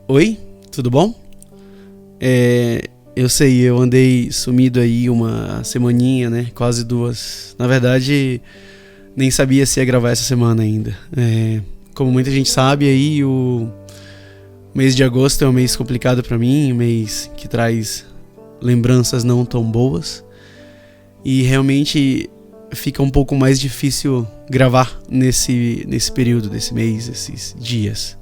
Oi, tudo bom? Eu sei, eu andei sumido aí uma semaninha, né? Quase duas. Na verdade, nem sabia se ia gravar essa semana ainda. Como muita gente sabe aí, o mês de agosto é um mês complicado pra mim, um mês que traz lembranças não tão boas. E realmente fica um pouco mais difícil gravar nesse período desse mês, esses dias.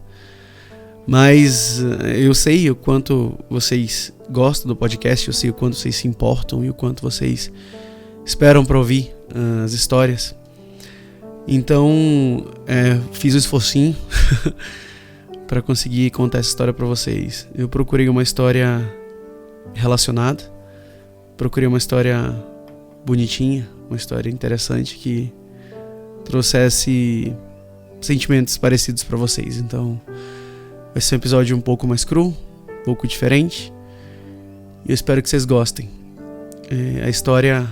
Mas eu sei o quanto vocês gostam do podcast, eu sei o quanto vocês se importam e o quanto vocês esperam para ouvir as histórias. Então, fiz um esforcinho para conseguir contar essa história para vocês. Eu procurei uma história relacionada, procurei uma história bonitinha, uma história interessante que trouxesse sentimentos parecidos para vocês. Então, vai ser um episódio um pouco mais cru, um pouco diferente. E eu espero que vocês gostem. A história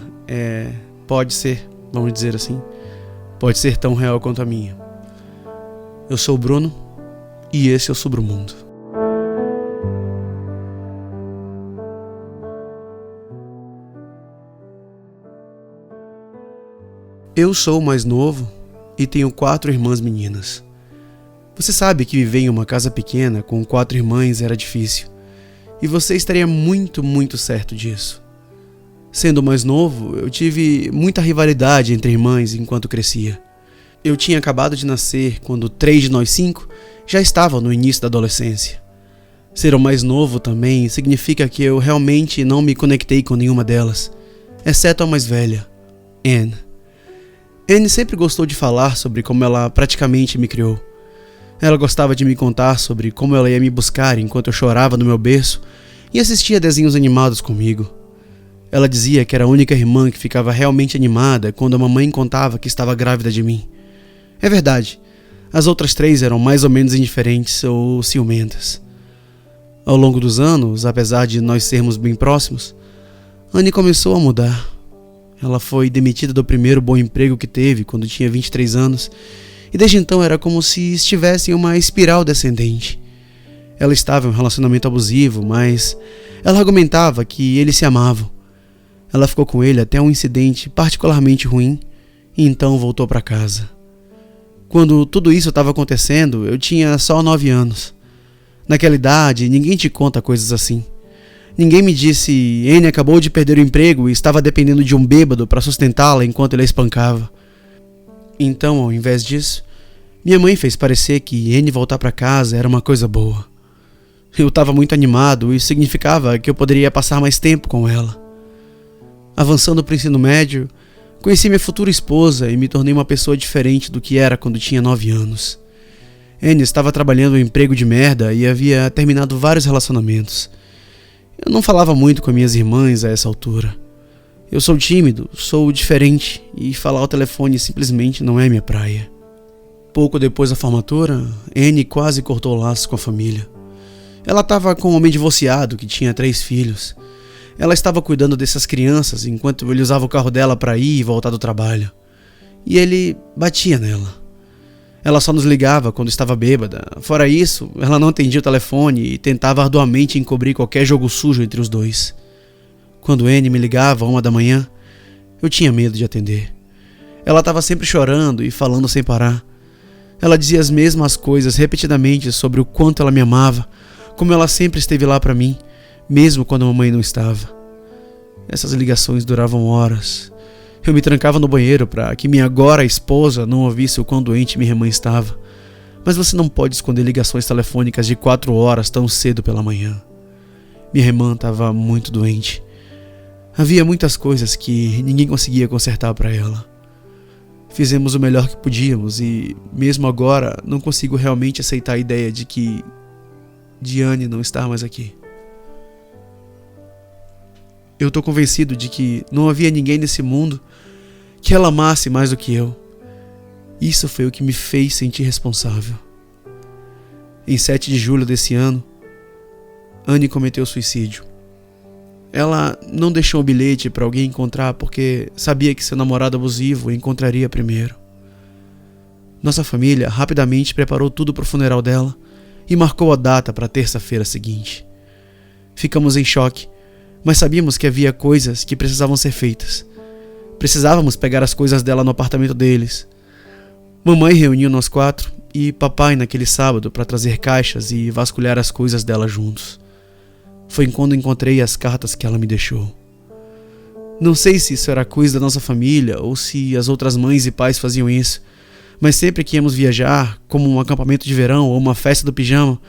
pode ser, vamos dizer assim, pode ser tão real quanto a minha. Eu sou o Bruno e esse é o Submundo. Eu sou o mais novo e tenho 4 irmãs meninas. Você sabe que viver em uma casa pequena com 4 irmãs era difícil. E você estaria muito certo disso. Sendo o mais novo, eu tive muita rivalidade entre irmãs enquanto crescia. Eu tinha acabado de nascer quando 3 de nós 5 já estavam no início da adolescência. Ser o mais novo também significa que eu realmente não me conectei com nenhuma delas, exceto a mais velha, Anne. Anne sempre gostou de falar sobre como ela praticamente me criou. Ela gostava de me contar sobre como ela ia me buscar enquanto eu chorava no meu berço e assistia desenhos animados comigo. Ela dizia que era a única irmã que ficava realmente animada quando a mamãe contava que estava grávida de mim. É verdade, as outras 3 eram mais ou menos indiferentes ou ciumentas. Ao longo dos anos, apesar de nós sermos bem próximos, Anne começou a mudar. Ela foi demitida do primeiro bom emprego que teve quando tinha 23 anos e desde então era como se estivesse em uma espiral descendente. Ela estava em um relacionamento abusivo, mas ela argumentava que eles se amavam. Ela ficou com ele até um incidente particularmente ruim e então voltou para casa. Quando tudo isso estava acontecendo, eu tinha só 9 anos. Naquela idade, ninguém te conta coisas assim. Ninguém me disse: Anne acabou de perder o emprego e estava dependendo de um bêbado para sustentá-la enquanto ele a espancava. Então, ao invés disso, minha mãe fez parecer que Anne voltar para casa era uma coisa boa. Eu estava muito animado e isso significava que eu poderia passar mais tempo com ela. Avançando para o ensino médio, conheci minha futura esposa e me tornei uma pessoa diferente do que era quando tinha 9 anos. Anne estava trabalhando em um emprego de merda e havia terminado vários relacionamentos. Eu não falava muito com minhas irmãs a essa altura. Eu sou tímido, sou diferente e falar ao telefone simplesmente não é minha praia. Pouco depois da formatura, Anne quase cortou o laço com a família. Ela estava com um homem divorciado que tinha 3 filhos. Ela estava cuidando dessas crianças enquanto ele usava o carro dela para ir e voltar do trabalho. E ele batia nela. Ela só nos ligava quando estava bêbada. Fora isso, ela não atendia o telefone e tentava arduamente encobrir qualquer jogo sujo entre os dois. Quando Anne me ligava à 1 da manhã, eu tinha medo de atender. Ela estava sempre chorando e falando sem parar. Ela dizia as mesmas coisas repetidamente sobre o quanto ela me amava, como ela sempre esteve lá para mim, mesmo quando a mamãe não estava. Essas ligações duravam horas. Eu me trancava no banheiro para que minha agora esposa não ouvisse o quão doente minha irmã estava. Mas você não pode esconder ligações telefônicas de 4 horas tão cedo pela manhã. Minha irmã estava muito doente. Havia muitas coisas que ninguém conseguia consertar para ela. Fizemos o melhor que podíamos e, mesmo agora, não consigo realmente aceitar a ideia de que Diane não está mais aqui. Eu estou convencido de que não havia ninguém nesse mundo que ela amasse mais do que eu. Isso foi o que me fez sentir responsável. Em 7 de julho desse ano, Anne cometeu suicídio. Ela não deixou um bilhete para alguém encontrar porque sabia que seu namorado abusivo encontraria primeiro. Nossa família rapidamente preparou tudo para o funeral dela e marcou a data para a terça-feira seguinte. Ficamos em choque, mas sabíamos que havia coisas que precisavam ser feitas. Precisávamos pegar as coisas dela no apartamento deles. Mamãe reuniu nós 4 e papai naquele sábado para trazer caixas e vasculhar as coisas dela juntos. Foi quando encontrei as cartas que ela me deixou. Não sei se isso era coisa da nossa família ou se as outras mães e pais faziam isso, mas sempre que íamos viajar, como um acampamento de verão ou uma festa do pijama,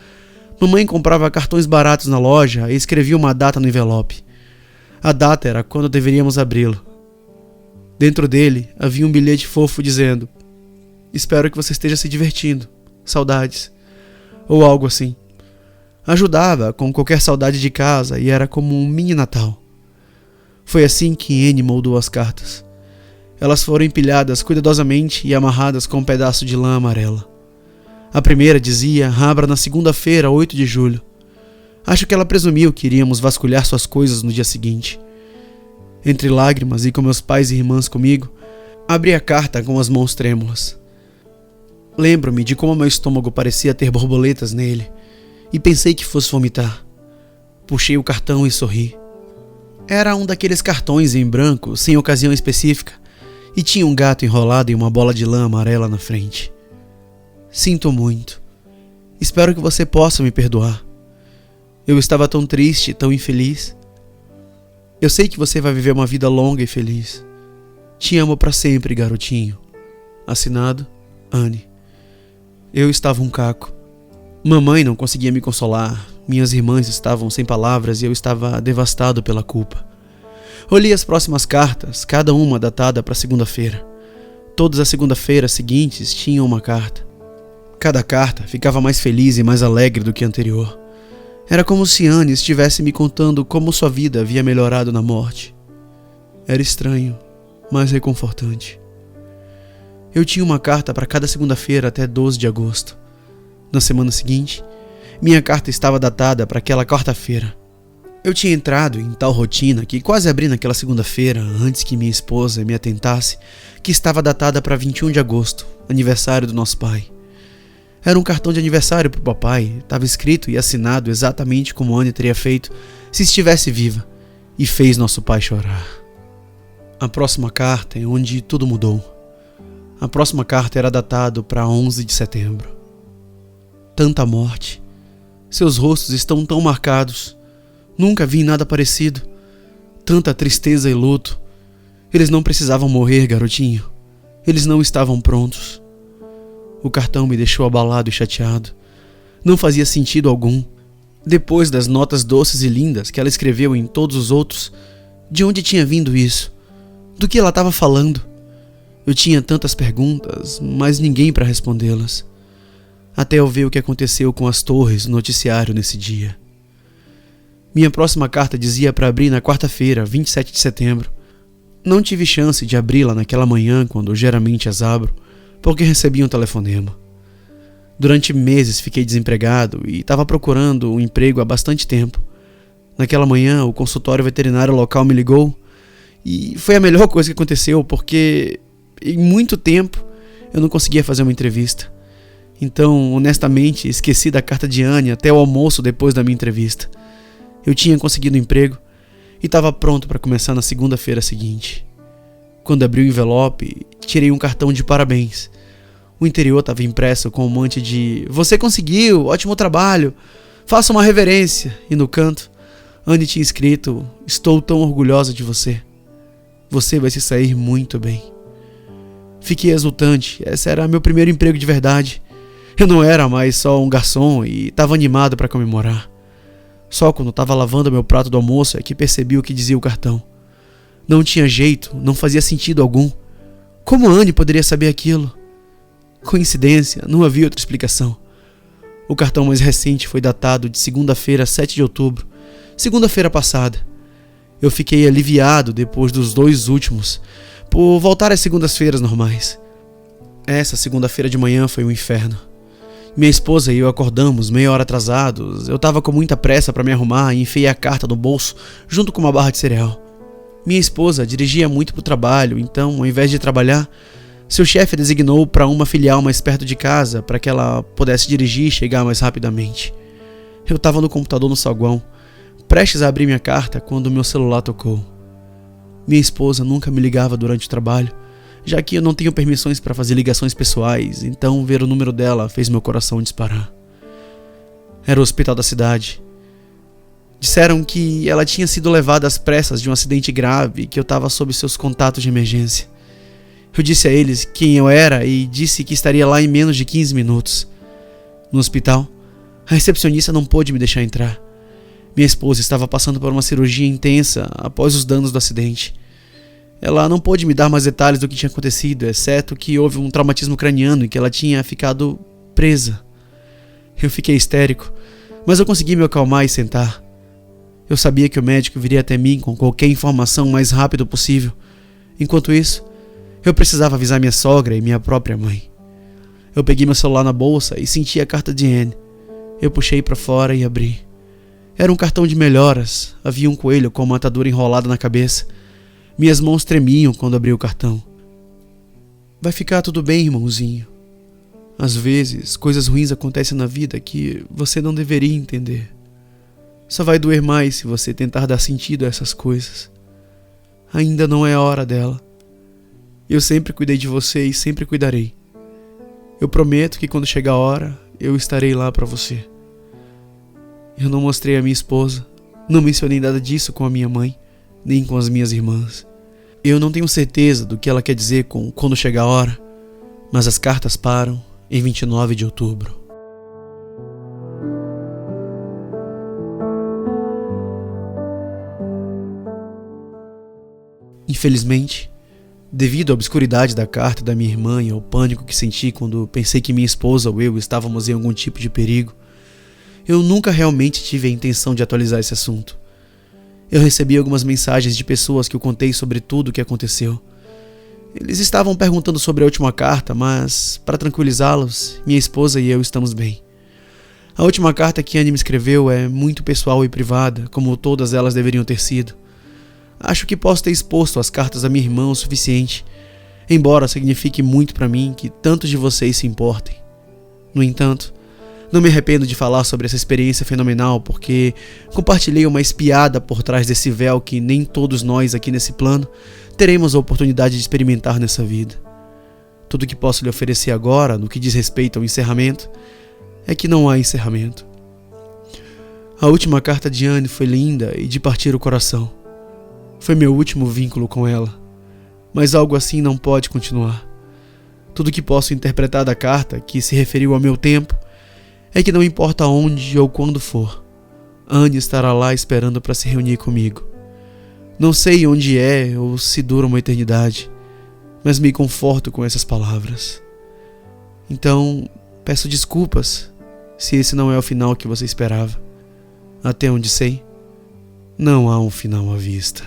mamãe comprava cartões baratos na loja e escrevia uma data no envelope. A data era quando deveríamos abri-lo. Dentro dele havia um bilhete fofo dizendo: "Espero que você esteja se divertindo. Saudades." Ou algo assim. Ajudava com qualquer saudade de casa e era como um mini Natal. Foi assim que Anne moldou as cartas. Elas foram empilhadas cuidadosamente e amarradas com um pedaço de lã amarela. A primeira dizia: "Abra na segunda-feira, 8 de julho. Acho que ela presumiu que iríamos vasculhar suas coisas no dia seguinte. Entre lágrimas e com meus pais e irmãs comigo, abri a carta com as mãos trêmulas. Lembro-me de como meu estômago parecia ter borboletas nele e pensei que fosse vomitar. Puxei o cartão e sorri. Era um daqueles cartões em branco, sem ocasião específica, e tinha um gato enrolado em uma bola de lã amarela na frente. Sinto muito. Espero que você possa me perdoar. Eu estava tão triste, tão infeliz. Eu sei que você vai viver uma vida longa e feliz. Te amo para sempre, garotinho." Assinado, Anne. Eu estava um caco. Mamãe não conseguia me consolar, minhas irmãs estavam sem palavras e eu estava devastado pela culpa. Olhei as próximas cartas, cada uma datada para segunda-feira. Todas as segunda-feiras seguintes tinham uma carta. Cada carta ficava mais feliz e mais alegre do que a anterior. Era como se Anne estivesse me contando como sua vida havia melhorado na morte. Era estranho, mas reconfortante. Eu tinha uma carta para cada segunda-feira até 12 de agosto. Na semana seguinte, minha carta estava datada para aquela quarta-feira. Eu tinha entrado em tal rotina que quase abri naquela segunda-feira, antes que minha esposa me atentasse, que estava datada para 21 de agosto, aniversário do nosso pai. Era um cartão de aniversário para o papai, estava escrito e assinado exatamente como Anne teria feito se estivesse viva, e fez nosso pai chorar. A próxima carta é onde tudo mudou. A próxima carta era datada para 11 de setembro. Tanta morte. Seus rostos estão tão marcados. Nunca vi nada parecido. Tanta tristeza e luto. Eles não precisavam morrer, garotinho. Eles não estavam prontos. O cartão me deixou abalado e chateado. Não fazia sentido algum. Depois das notas doces e lindas que ela escreveu em todos os outros, de onde tinha vindo isso? Do que ela estava falando? Eu tinha tantas perguntas, mas ninguém para respondê-las. Até eu ver o que aconteceu com as torres no noticiário nesse dia. Minha próxima carta dizia para abrir na quarta-feira, 27 de setembro. Não tive chance de abri-la naquela manhã, quando geralmente as abro, porque recebi um telefonema. Durante meses fiquei desempregado e estava procurando um emprego há bastante tempo. Naquela manhã, o consultório veterinário local me ligou e foi a melhor coisa que aconteceu, porque em muito tempo eu não conseguia fazer uma entrevista. Então, honestamente, esqueci da carta de Anne até o almoço depois da minha entrevista. Eu tinha conseguido um emprego e estava pronto para começar na segunda-feira seguinte. Quando abri o envelope, tirei um cartão de parabéns. O interior estava impresso com um monte de "Você conseguiu, ótimo trabalho, faça uma reverência", e no canto, Anne tinha escrito "Estou tão orgulhosa de você. Você vai se sair muito bem." Fiquei exultante, esse era meu primeiro emprego de verdade. Eu não era mais só um garçom e estava animado para comemorar. Só quando estava lavando meu prato do almoço é que percebi o que dizia o cartão. Não tinha jeito, não fazia sentido algum. Como Anne poderia saber aquilo? Coincidência, não havia outra explicação. O cartão mais recente foi datado de segunda-feira, 7 de outubro, segunda-feira passada. Eu fiquei aliviado depois dos 2 últimos, por voltar às segundas-feiras normais. Essa segunda-feira de manhã foi um inferno. Minha esposa e eu acordamos meia hora atrasados. Eu estava com muita pressa para me arrumar e enfiei a carta no bolso junto com uma barra de cereal. Minha esposa dirigia muito para o trabalho, então, ao invés de trabalhar, Seu chefe a designou para uma filial mais perto de casa para que ela pudesse dirigir e chegar mais rapidamente. Eu estava no computador no saguão, prestes a abrir minha carta quando meu celular tocou. Minha esposa nunca me ligava durante o trabalho, já que eu não tenho permissões para fazer ligações pessoais, então ver o número dela fez meu coração disparar. Era o hospital da cidade. Disseram que ela tinha sido levada às pressas de um acidente grave e que eu estava sob seus contatos de emergência. Eu disse a eles quem eu era e disse que estaria lá em menos de 15 minutos. No hospital, a recepcionista não pôde me deixar entrar. Minha esposa estava passando por uma cirurgia intensa após os danos do acidente. Ela não pôde me dar mais detalhes do que tinha acontecido, exceto que houve um traumatismo craniano e que ela tinha ficado presa. Eu fiquei histérico, mas eu consegui me acalmar e sentar. Eu sabia que o médico viria até mim com qualquer informação o mais rápido possível. Enquanto isso, eu precisava avisar minha sogra e minha própria mãe. Eu peguei meu celular na bolsa e senti a carta de Anne. Eu puxei para fora e abri. Era um cartão de melhoras. Havia um coelho com uma atadura enrolada na cabeça. Minhas mãos tremiam quando abri o cartão. Vai ficar tudo bem, irmãozinho. Às vezes, coisas ruins acontecem na vida que você não deveria entender. Só vai doer mais se você tentar dar sentido a essas coisas. Ainda não é a hora dela. Eu sempre cuidei de você e sempre cuidarei. Eu prometo que quando chegar a hora, eu estarei lá para você. Eu não mostrei a minha esposa, não mencionei nada disso com a minha mãe, nem com as minhas irmãs. Eu não tenho certeza do que ela quer dizer com quando chegar a hora, mas as cartas param em 29 de outubro. Infelizmente, devido à obscuridade da carta da minha irmã e ao pânico que senti quando pensei que minha esposa ou eu estávamos em algum tipo de perigo, eu nunca realmente tive a intenção de atualizar esse assunto. Eu recebi algumas mensagens de pessoas que eu contei sobre tudo o que aconteceu. Eles estavam perguntando sobre a última carta, mas, para tranquilizá-los, minha esposa e eu estamos bem. A última carta que Anne me escreveu é muito pessoal e privada, como todas elas deveriam ter sido. Acho que posso ter exposto as cartas da minha irmã o suficiente, embora signifique muito para mim que tantos de vocês se importem. No entanto, não me arrependo de falar sobre essa experiência fenomenal porque compartilhei uma espiada por trás desse véu que nem todos nós aqui nesse plano teremos a oportunidade de experimentar nessa vida. Tudo que posso lhe oferecer agora, no que diz respeito ao encerramento, é que não há encerramento. A última carta de Anne foi linda e de partir o coração. Foi meu último vínculo com ela, mas algo assim não pode continuar. Tudo que posso interpretar da carta, que se referiu ao meu tempo, é que não importa onde ou quando for, Anne estará lá esperando para se reunir comigo. Não sei onde é ou se dura uma eternidade, mas me conforto com essas palavras. Então, peço desculpas se esse não é o final que você esperava. Até onde sei, não há um final à vista.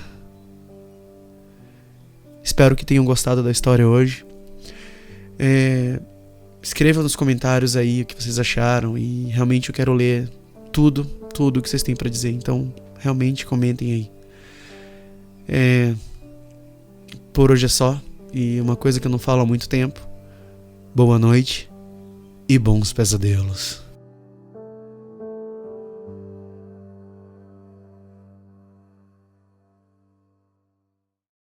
Espero que tenham gostado da história hoje. Escreva nos comentários aí o que vocês acharam e realmente eu quero ler tudo que vocês têm para dizer. Então, realmente comentem aí. Por hoje é só. E uma coisa que eu não falo há muito tempo. Boa noite e bons pesadelos.